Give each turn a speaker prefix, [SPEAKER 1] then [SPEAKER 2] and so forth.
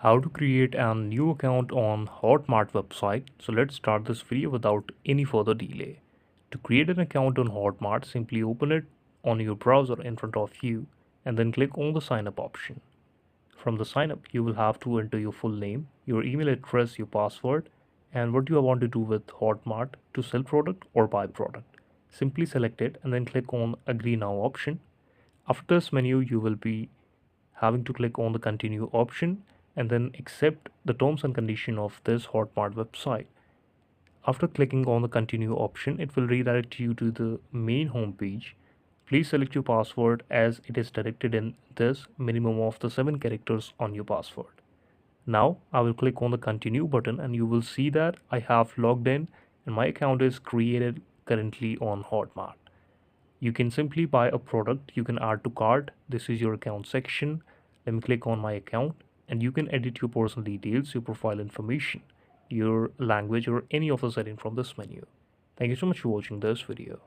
[SPEAKER 1] How to create a new account on Hotmart website. So let's start this video without any further delay. To create an account on Hotmart, simply open it on your browser in front of you and then click on the sign up option. From the sign up, you will have to enter your full name, your email address, your password, and what you want to do with Hotmart to sell product or buy product. Simply select it and then click on agree now option. After this menu, you will be having to click on the continue option and then accept the terms and condition of this Hotmart website. After clicking on the continue option, it will redirect you to the main home page. Please select your password as it is directed in this minimum of the 7 characters on your password. Now I will click on the continue button and you will see that I have logged in and my account is created currently on Hotmart. You can simply buy a product, you can add to cart. This is your account section. Let me click on my account and you can edit your personal details, your profile information, your language or any of the setting from this menu. Thank you so much for watching this video.